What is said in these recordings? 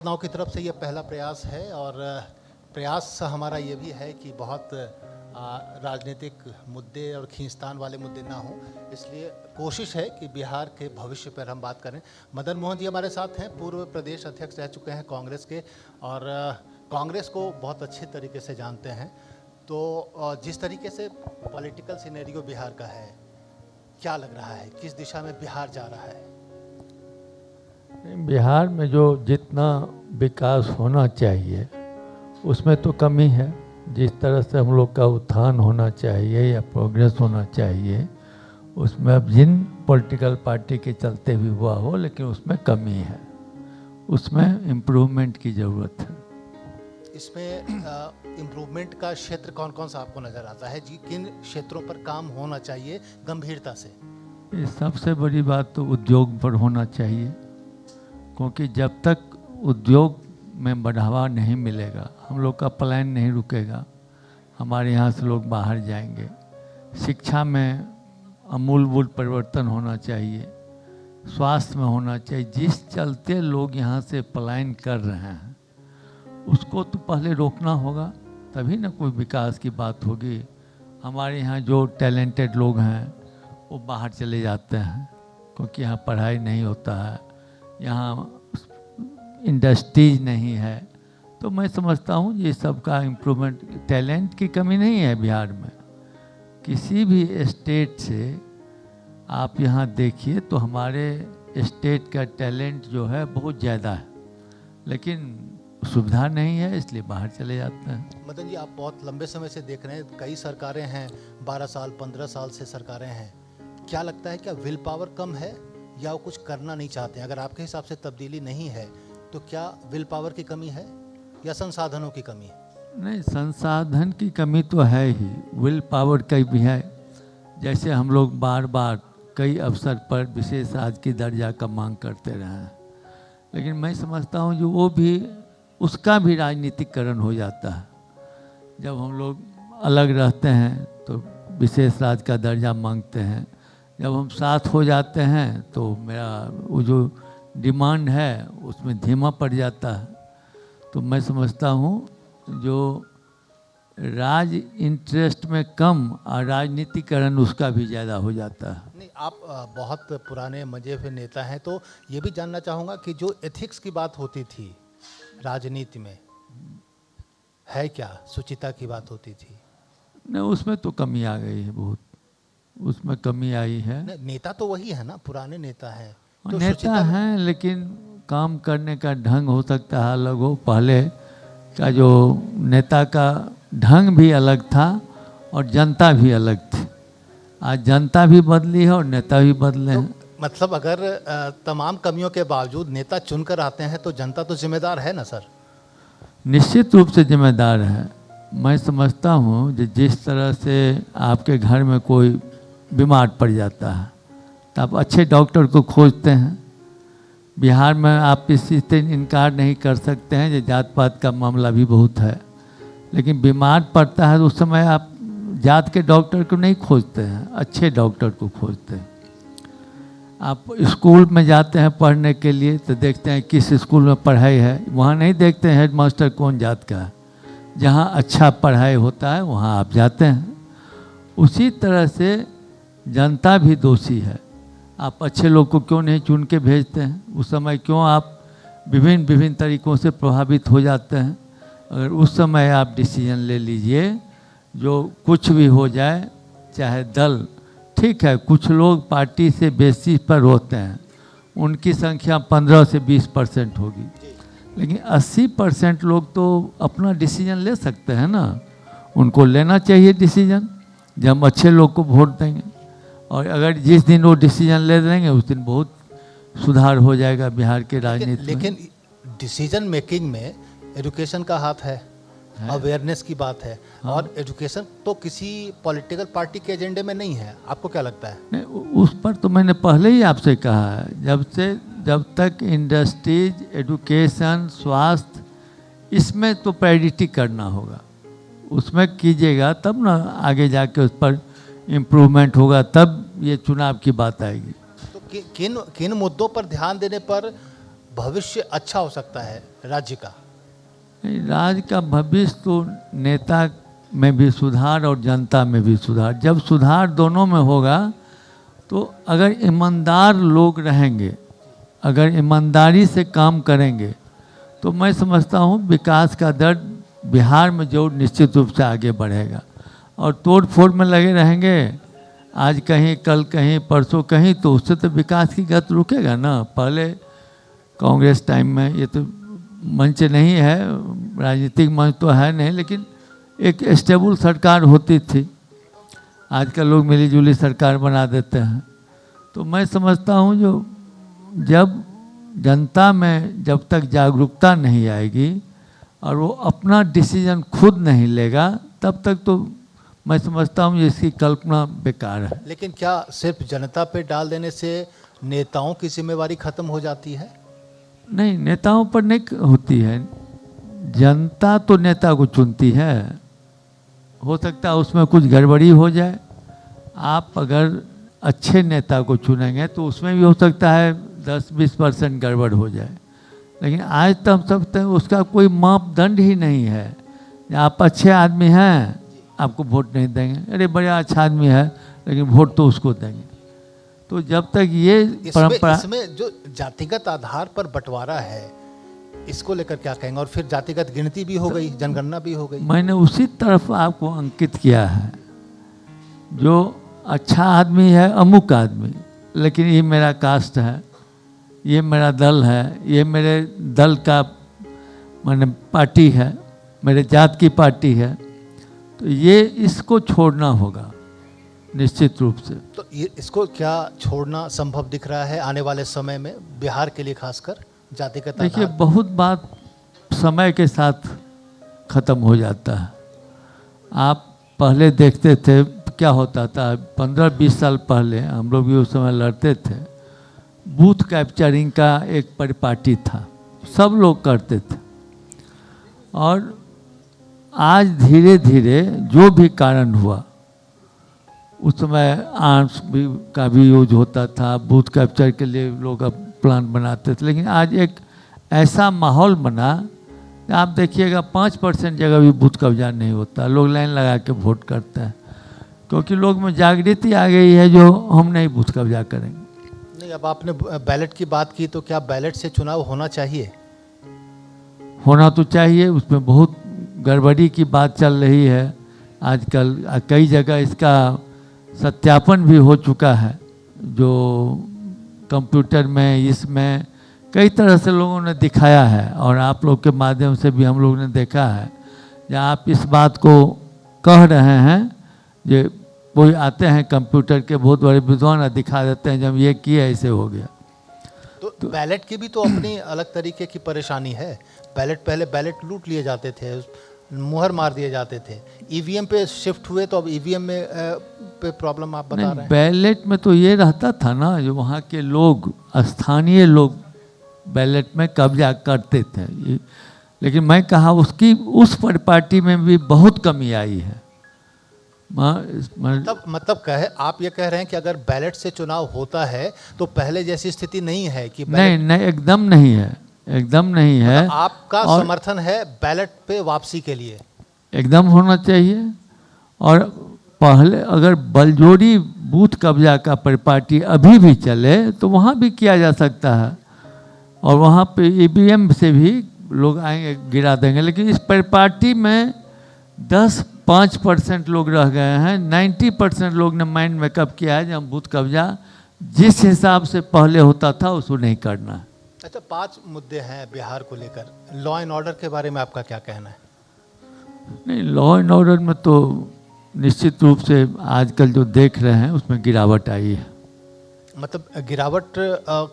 रत्नाओं की तरफ से ये पहला प्रयास है और प्रयास हमारा ये भी है कि बहुत राजनीतिक मुद्दे और खींचतान वाले मुद्दे ना हों, इसलिए कोशिश है कि बिहार के भविष्य पर हम बात करें। मदन मोहन जी हमारे साथ हैं, पूर्व प्रदेश अध्यक्ष रह चुके हैं कांग्रेस के और कांग्रेस को बहुत अच्छे तरीके से जानते हैं। तो जिस तरीके से पॉलिटिकल सिनेरियो बिहार का है, क्या लग रहा है, किस दिशा में बिहार जा रहा है? बिहार में जो जितना विकास होना चाहिए उसमें तो कमी है। जिस तरह से हम लोग का उत्थान होना चाहिए या प्रोग्रेस होना चाहिए उसमें अब जिन पॉलिटिकल पार्टी के चलते भी हुआ हो, लेकिन उसमें कमी है, उसमें इम्प्रूवमेंट की ज़रूरत है। इसमें इम्प्रूवमेंट का क्षेत्र कौन कौन सा आपको नज़र आता है जी? किन क्षेत्रों पर काम होना चाहिए गंभीरता से? ये सबसे बड़ी बात तो उद्योग पर होना चाहिए, क्योंकि जब तक उद्योग में बढ़ावा नहीं मिलेगा हम लोग का प्लान नहीं रुकेगा, हमारे यहाँ से लोग बाहर जाएंगे। शिक्षा में अमूलभूत परिवर्तन होना चाहिए, स्वास्थ्य में होना चाहिए। जिस चलते लोग यहाँ से पलायन कर रहे हैं उसको तो पहले रोकना होगा, तभी ना कोई विकास की बात होगी। हमारे यहाँ जो टैलेंटेड लोग हैं वो बाहर चले जाते हैं क्योंकि यहाँ पढ़ाई नहीं होता है, यहाँ इंडस्ट्रीज नहीं है। तो मैं समझता हूँ ये सब का इम्प्रूवमेंट, टैलेंट की कमी नहीं है बिहार में। किसी भी स्टेट से आप यहाँ देखिए तो हमारे स्टेट का टैलेंट जो है बहुत ज़्यादा है, लेकिन सुविधा नहीं है इसलिए बाहर चले जाते हैं। मदन जी, आप बहुत लंबे समय से देख रहे हैं, कई सरकारें हैं, 12 साल 15 साल से सरकारें हैं। क्या लगता है, क्या विल पावर कम है या वो कुछ करना नहीं चाहते हैं? अगर आपके हिसाब से तब्दीली नहीं है तो क्या विल पावर की कमी है या संसाधनों की कमी है? नहीं, संसाधन की कमी तो है ही, विल पावर की भी है। जैसे हम लोग बार बार कई अवसर पर विशेष आज की दर्जा का मांग करते रहे हैं, लेकिन मैं समझता हूँ जो वो भी उसका भी राजनीतिकरण हो जाता है। जब हम लोग अलग रहते हैं तो विशेष राज का दर्जा मांगते हैं, जब हम साथ हो जाते हैं तो मेरा वो जो डिमांड है उसमें धीमा पड़ जाता है। तो मैं समझता हूँ जो राज इंटरेस्ट में कम और राजनीतिकरण उसका भी ज़्यादा हो जाता है। नहीं, आप बहुत पुराने मजे हुए नेता हैं, तो ये भी जानना चाहूँगा कि जो एथिक्स की बात होती थी राजनीति में, है क्या शुचिता की बात होती थी? नहीं, उसमें तो कमी आ गई है, बहुत उसमें कमी आई है। नेता तो वही है ना, पुराने नेता हैं तो नेता हैं, लेकिन काम करने का ढंग हो सकता है अलग हो। पहले का जो नेता का ढंग भी अलग था और जनता भी अलग थी। आज जनता भी बदली है और नेता भी बदले हैं। मतलब अगर तमाम कमियों के बावजूद नेता चुनकर आते हैं तो जनता तो जिम्मेदार है ना सर? निश्चित रूप से जिम्मेदार है। मैं समझता हूँ कि जिस तरह से आपके घर में कोई बीमार पड़ जाता है तो आप अच्छे डॉक्टर को खोजते हैं। बिहार में आप इस चीज़ से इनकार नहीं कर सकते हैं, जो जात पात का मामला भी बहुत है, लेकिन बीमार पड़ता है तो उस समय आप जात के डॉक्टर को नहीं खोजते हैं, अच्छे डॉक्टर को खोजते हैं। आप स्कूल में जाते हैं पढ़ने के लिए तो देखते हैं किस स्कूल में पढ़ाई है, वहाँ नहीं देखते हैं हेडमास्टर कौन जात का है। जहाँ अच्छा पढ़ाई होता है वहाँ आप जाते हैं। उसी तरह से जनता भी दोषी है। आप अच्छे लोग को क्यों नहीं चुन के भेजते हैं? उस समय क्यों आप विभिन्न तरीक़ों से प्रभावित हो जाते हैं? अगर उस समय आप डिसीजन ले लीजिए, जो कुछ भी हो जाए, चाहे दल, ठीक है कुछ लोग पार्टी से बेसिस पर होते हैं, उनकी संख्या 15 से 20% होगी, लेकिन 80% लोग तो अपना डिसीजन ले सकते हैं ना। उनको लेना चाहिए डिसीजन जब हम अच्छे लोग को वोट देंगे, और अगर जिस दिन वो डिसीजन ले लेंगे उस दिन बहुत सुधार हो जाएगा बिहार के राजनीति में। लेकिन डिसीजन मेकिंग में एजुकेशन का हाथ है, अवेयरनेस की बात है। हाँ। और एजुकेशन तो किसी पॉलिटिकल पार्टी के एजेंडे में नहीं है, आपको क्या लगता है? नहीं, उस पर तो मैंने पहले ही आपसे कहा है, जब तक इंडस्ट्रीज, एजुकेशन, स्वास्थ्य, इसमें तो प्रायोरिटी करना होगा। उसमें कीजिएगा तब ना आगे जाके उस पर इम्प्रूवमेंट होगा, तब ये चुनाव की बात आएगी। तो किन मुद्दों पर ध्यान देने पर भविष्य अच्छा हो सकता है राज्य का? राज्य का भविष्य तो नेता में भी सुधार और जनता में भी सुधार। जब सुधार दोनों में होगा तो अगर ईमानदार लोग रहेंगे, अगर ईमानदारी से काम करेंगे तो मैं समझता हूँ विकास का दर बिहार में जो निश्चित रूप से आगे बढ़ेगा। और तोड़ फोड़ में लगे रहेंगे, आज कहीं कल कहीं परसों कहीं, तो उससे तो विकास की गति रुकेगा ना। पहले कांग्रेस टाइम में, ये तो मंच नहीं है, राजनीतिक मंच तो है नहीं, लेकिन एक स्टेबल सरकार होती थी। आजकल लोग मिली-जुली सरकार बना देते हैं। तो मैं समझता हूँ जो जब जनता में जब तक जागरूकता नहीं आएगी और वो अपना डिसीजन खुद नहीं लेगा, तब तक तो मैं समझता हूँ इसकी कल्पना बेकार है। लेकिन क्या सिर्फ जनता पे डाल देने से नेताओं की जिम्मेवारी खत्म हो जाती है? नहीं, नेताओं पर नहीं होती है। जनता तो नेता को चुनती है। हो सकता है उसमें कुछ गड़बड़ी हो जाए। आप अगर अच्छे नेता को चुनेंगे तो उसमें भी हो सकता है 10-20% गड़बड़ हो जाए। लेकिन आज तो हम सब उसका कोई मापदंड ही नहीं है। आप अच्छे आदमी हैं, आपको वोट नहीं देंगे। अरे बड़ा अच्छा आदमी है, लेकिन वोट तो उसको देंगे। तो जब तक ये परंपरा, इसमें जो जातिगत आधार पर बंटवारा है, इसको लेकर क्या कहेंगे? और फिर जातिगत गिनती भी हो गई, जनगणना भी हो गई। मैंने उसी तरफ आपको अंकित किया है। जो अच्छा आदमी है, अमुक आदमी, लेकिन ये मेरा कास्ट है, ये मेरा दल है, ये मेरे दल का मैंने पार्टी है, मेरे जात की पार्टी है, तो ये इसको छोड़ना होगा निश्चित रूप से। तो ये इसको क्या छोड़ना संभव दिख रहा है आने वाले समय में बिहार के लिए, खासकर जातिगत? देखिए, बहुत बात समय के साथ ख़त्म हो जाता है। आप पहले देखते थे क्या होता था, 15-20 साल पहले हम लोग भी उस समय लड़ते थे। बूथ कैप्चरिंग का एक परिपाटी था, सब लोग करते थे। और आज धीरे धीरे जो भी कारण हुआ, उस समय आर्म्स भी का भी यूज होता था, बूथ कैप्चर के लिए लोग अब प्लान बनाते थे। लेकिन आज एक ऐसा माहौल बना, आप देखिएगा 5% जगह भी बूथ कब्जा नहीं होता, लोग लाइन लगा के वोट करते हैं, क्योंकि लोग में जागृति आ गई है जो हम नहीं बूथ कब्जा करेंगे। नहीं, अब आपने बैलेट की बात की, तो क्या बैलेट से चुनाव होना चाहिए? होना तो चाहिए। उसमें बहुत गड़बड़ी की बात चल रही है आजकल। कई जगह इसका सत्यापन भी हो चुका है, जो कंप्यूटर में, इसमें कई तरह से लोगों ने दिखाया है, और आप लोग के माध्यम से भी हम लोग ने देखा है। जहाँ आप इस बात को कह रहे हैं, ये कोई आते हैं कंप्यूटर के बहुत बड़े विद्वान दिखा देते हैं, जब ये किया ऐसे हो गया। तो बैलेट की भी तो अपनी अलग तरीके की परेशानी है। पहले बैलेट लूट लिए जाते थे, मुहर मार दिए जाते थे। ईवीएम पे शिफ्ट हुए, तो अब ईवीएम में पे प्रॉब्लम आप बता रहे हैं। बैलेट में तो ये रहता था ना, जो वहाँ के लोग, स्थानीय लोग बैलेट में कब्जा करते थे। लेकिन मैं कहा उसकी उस परिपाटी में भी बहुत कमी आई है। मतलब आप ये कह रहे हैं कि अगर बैलेट से चुनाव होता है तो पहले जैसी स्थिति नहीं है कि नहीं, एकदम नहीं है, एकदम नहीं है। मतलब आपका समर्थन है बैलेट पे वापसी के लिए? एकदम होना चाहिए। और पहले अगर बलजोरी बूथ कब्जा का परिपाटी अभी भी चले तो वहाँ भी किया जा सकता है, और वहाँ पे ईवीएम से भी लोग आएंगे, गिरा देंगे। लेकिन इस परिपाटी में 10-5% लोग रह गए हैं। 90% लोग ने माइंड मेकअप किया है कि हम बूथ कब्जा जिस हिसाब से पहले होता था उसको नहीं करना है। अच्छा, 5 मुद्दे हैं बिहार को लेकर। लॉ एंड ऑर्डर के बारे में आपका क्या कहना है? नहीं, लॉ एंड ऑर्डर में तो निश्चित रूप से आजकल जो देख रहे हैं उसमें गिरावट आई है। मतलब गिरावट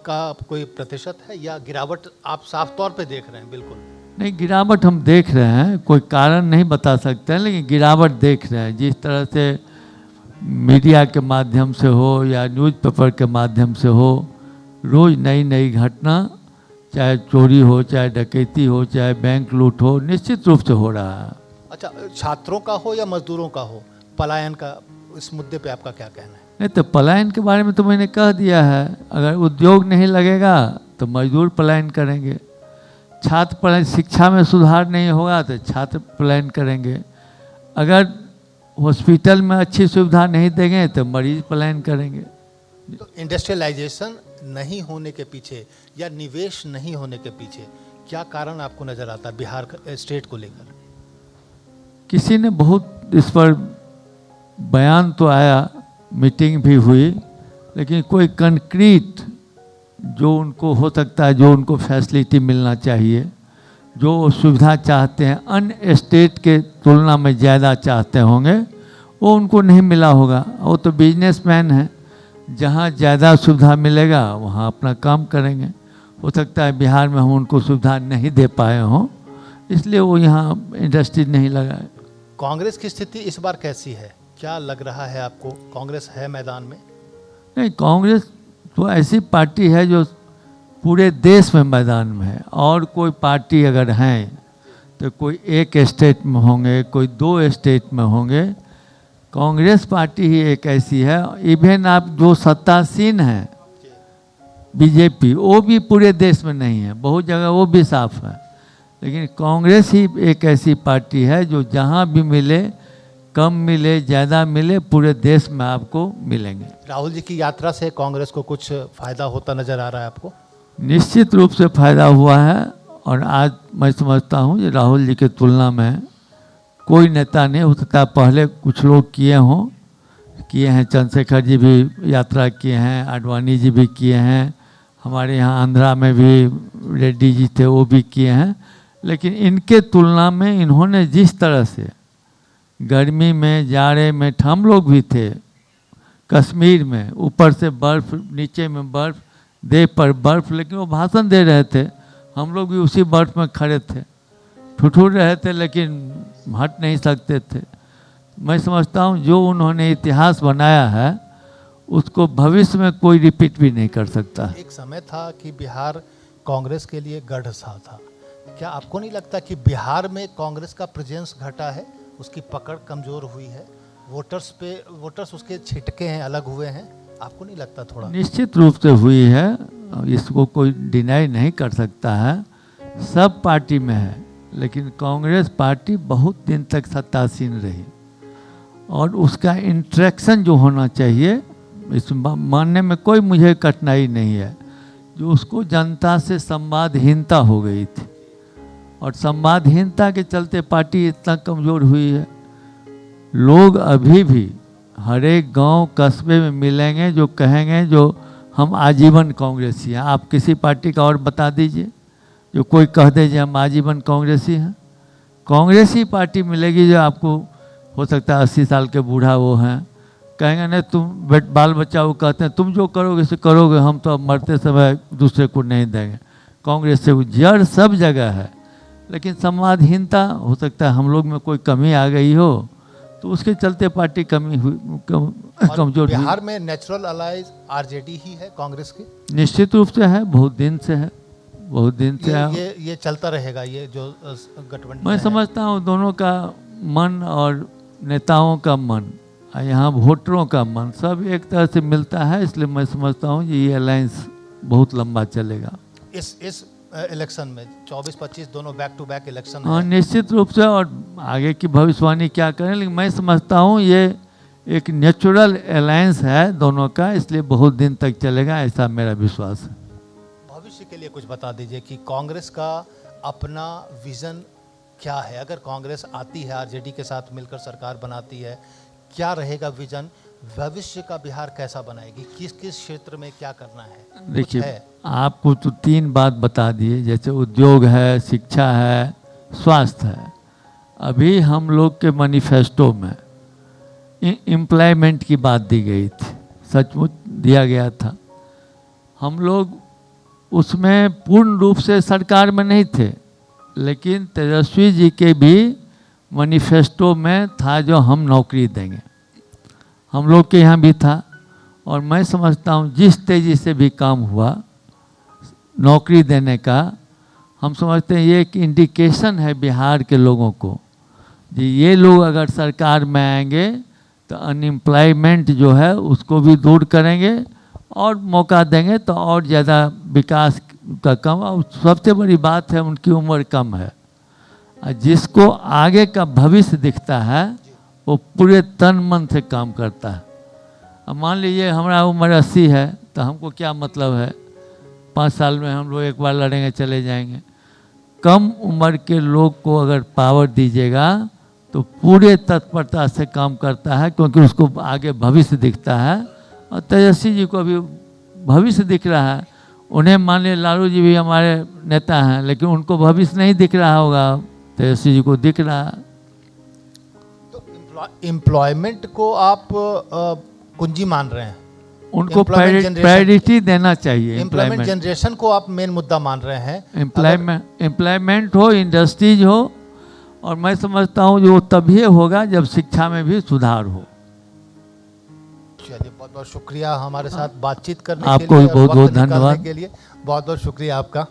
का कोई प्रतिशत है, या गिरावट आप साफ तौर पे देख रहे हैं? बिल्कुल नहीं, गिरावट हम देख रहे हैं, कोई कारण नहीं बता सकते हैं, लेकिन गिरावट देख रहे हैं। जिस तरह से मीडिया के माध्यम से हो या न्यूज़पेपर के माध्यम से हो, रोज़ नई नई घटना, चाहे चोरी हो, चाहे डकैती हो, चाहे बैंक लूट हो, निश्चित रूप से हो रहा है। अच्छा, छात्रों का हो या मजदूरों का हो, पलायन का, इस मुद्दे पे आपका क्या कहना है? नहीं, तो पलायन के बारे में तो मैंने कह दिया है। अगर उद्योग नहीं लगेगा तो मजदूर पलायन करेंगे। छात्र पलायन, शिक्षा में सुधार नहीं होगा तो छात्र पलायन करेंगे। अगर हॉस्पिटल में अच्छी सुविधा नहीं देंगे तो मरीज पलायन करेंगे। तो इंडस्ट्रियलाइजेशन नहीं होने के पीछे या निवेश नहीं होने के पीछे क्या कारण आपको नजर आता है बिहार स्टेट को लेकर? किसी ने बहुत इस पर बयान तो आया, मीटिंग भी हुई, लेकिन कोई कंक्रीट जो उनको हो सकता है, जो उनको फैसिलिटी मिलना चाहिए, जो सुविधा चाहते हैं, अन्य स्टेट के तुलना में ज़्यादा चाहते होंगे, वो उनको नहीं मिला होगा। वो तो बिजनेसमैन हैं, जहाँ ज़्यादा सुविधा मिलेगा वहाँ अपना काम करेंगे। हो सकता है बिहार में हम उनको सुविधा नहीं दे पाए हों, इसलिए वो यहाँ इंडस्ट्री नहीं लगाए। कांग्रेस की स्थिति इस बार कैसी है, क्या लग रहा है आपको? कांग्रेस है मैदान में? नहीं, कांग्रेस तो ऐसी पार्टी है जो पूरे देश में मैदान में है। और कोई पार्टी अगर हैं तो कोई एक स्टेट में होंगे, कोई 2 स्टेट में होंगे। कांग्रेस पार्टी ही एक ऐसी है। इवन आप जो सत्तासीन हैं बीजेपी, वो भी पूरे देश में नहीं है, बहुत जगह वो भी साफ है। लेकिन कांग्रेस ही एक ऐसी पार्टी है जो जहाँ भी मिले, कम मिले ज़्यादा मिले, पूरे देश में आपको मिलेंगे। राहुल जी की यात्रा से कांग्रेस को कुछ फायदा होता नजर आ रहा है आपको? निश्चित रूप से फायदा हुआ है। और आज मैं समझता हूँ कि राहुल जी की तुलना में कोई नेता नहीं हो सकता। पहले कुछ लोग किए हैं, चंद्रशेखर जी भी यात्रा किए हैं, आडवाणी जी भी किए हैं, हमारे यहाँ आंध्रा में भी रेड्डी जी थे वो भी किए हैं। लेकिन इनके तुलना में इन्होंने जिस तरह से गर्मी में, जाड़े में, हम लोग भी थे कश्मीर में, ऊपर से बर्फ़, नीचे में बर्फ़, देह पर बर्फ़, लेकिन वो भाषण दे रहे थे, हम लोग भी उसी बर्फ़ में खड़े थे, ठुठुर रहे थे लेकिन हट नहीं सकते थे। मैं समझता हूँ जो उन्होंने इतिहास बनाया है उसको भविष्य में कोई रिपीट भी नहीं कर सकता। एक समय था कि बिहार कांग्रेस के लिए गढ़ सा था। क्या आपको नहीं लगता कि बिहार में कांग्रेस का प्रेजेंस घटा है, उसकी पकड़ कमजोर हुई है, वोटर्स उसके छिटके हैं, अलग हुए हैं? आपको नहीं लगता थोड़ा? निश्चित रूप से हुई है, इसको कोई डिनाई नहीं कर सकता है। सब पार्टी में है, लेकिन कांग्रेस पार्टी बहुत दिन तक सत्तासीन रही और उसका इंटरेक्शन जो होना चाहिए, इस मानने में कोई मुझे कठिनाई नहीं है, जो उसको जनता से संवादहीनता हो गई थी और संवादहीनता के चलते पार्टी इतना कमज़ोर हुई है। लोग अभी भी हर एक गांव कस्बे में मिलेंगे जो कहेंगे जो हम आजीवन कांग्रेसी हैं। आप किसी पार्टी का और बता दीजिए जो कोई कह दे जो हम आजीवन कांग्रेसी हैं। कांग्रेसी पार्टी मिलेगी जो आपको हो सकता है 80 साल के बूढ़ा वो हैं, कहेंगे नहीं तुम बाल बच्चा, वो कहते हैं तुम जो करोगे से करोगे, हम तो अब मरते समय दूसरे को नहीं देंगे। कांग्रेस से जड़ सब जगह है, लेकिन संवादहीनता हो सकता है हम लोग में कोई कमी आ गई हो तो उसके चलते पार्टी कमजोर। बिहार में नेचुरल अलाइज आरजेडी ही है कांग्रेस की? निश्चित रूप से है, बहुत दिन से है, बहुत दिन से है। ये चलता रहेगा, ये जो गठबंधन मैं समझता हूँ दोनों का मन और नेताओं का मन, यहाँ वोटरों का मन सब एक तरह से मिलता है, इसलिए मैं समझता हूँ कि ये अलायंस बहुत लंबा चलेगा। इस इलेक्शन में 24-25 दोनों बैक टू बैक इलेक्शन हाँ, निश्चित रूप से। और आगे की भविष्यवाणी क्या करें, लेकिन मैं समझता हूँ ये एक नेचुरल अलायंस है दोनों का, इसलिए बहुत दिन तक चलेगा, ऐसा मेरा विश्वास है। भविष्य के लिए कुछ बता दीजिए कि कांग्रेस का अपना विजन क्या है? अगर कांग्रेस आती है, आरजेडी के साथ मिलकर सरकार बनाती है, क्या रहेगा विजन? भविष्य का बिहार कैसा बनाएगी? किस किस क्षेत्र में क्या करना है? देखिए, आपको तो 3 बात बता दिए, जैसे उद्योग है, शिक्षा है, स्वास्थ्य है। अभी हम लोग के मैनिफेस्टो में एम्प्लॉयमेंट की बात दी गई थी, सचमुच दिया गया था। हम लोग उसमें पूर्ण रूप से सरकार में नहीं थे, लेकिन तेजस्वी जी के भी मैनिफेस्टो में था जो हम नौकरी देंगे, हम लोग के यहाँ भी था। और मैं समझता हूँ जिस तेज़ी से भी काम हुआ नौकरी देने का, हम समझते हैं ये एक इंडिकेशन है बिहार के लोगों को कि ये लोग अगर सरकार में आएंगे तो अनएम्प्लॉयमेंट जो है उसको भी दूर करेंगे और मौका देंगे तो और ज़्यादा विकास का कम, और सबसे बड़ी बात है उनकी उम्र कम है। और जिसको आगे का भविष्य दिखता है वो पूरे तन मन से काम करता है। अब मान लीजिए हमारा उम्र 80 है तो हमको क्या मतलब है, 5 साल में हम लोग एक बार लड़ेंगे चले जाएंगे। कम उम्र के लोग को अगर पावर दीजिएगा तो पूरे तत्परता से काम करता है, क्योंकि उसको आगे भविष्य दिखता है। और तेजस्वी जी को अभी भविष्य दिख रहा है। उन्हें मान लीजिए लालू जी भी हमारे नेता हैं, लेकिन उनको भविष्य नहीं दिख रहा होगा, तेजस्वी जी को दिख रहा है। तो एम्प्लॉयमेंट को आप कुंजी मान रहे हैं? उनको प्रायोरिटी देना चाहिए। एम्प्लॉयमेंट जनरेशन को आप मेन मुद्दा मान रहे हैं? एम्प्लॉयमेंट हो, इंडस्ट्रीज हो, और मैं समझता हूँ जो तभी होगा जब शिक्षा में भी सुधार हो। चलिए, बहुत बहुत शुक्रिया हमारे साथ बातचीत करने आपको भी बहुत बहुत धन्यवाद के लिए। बहुत बहुत शुक्रिया आपका।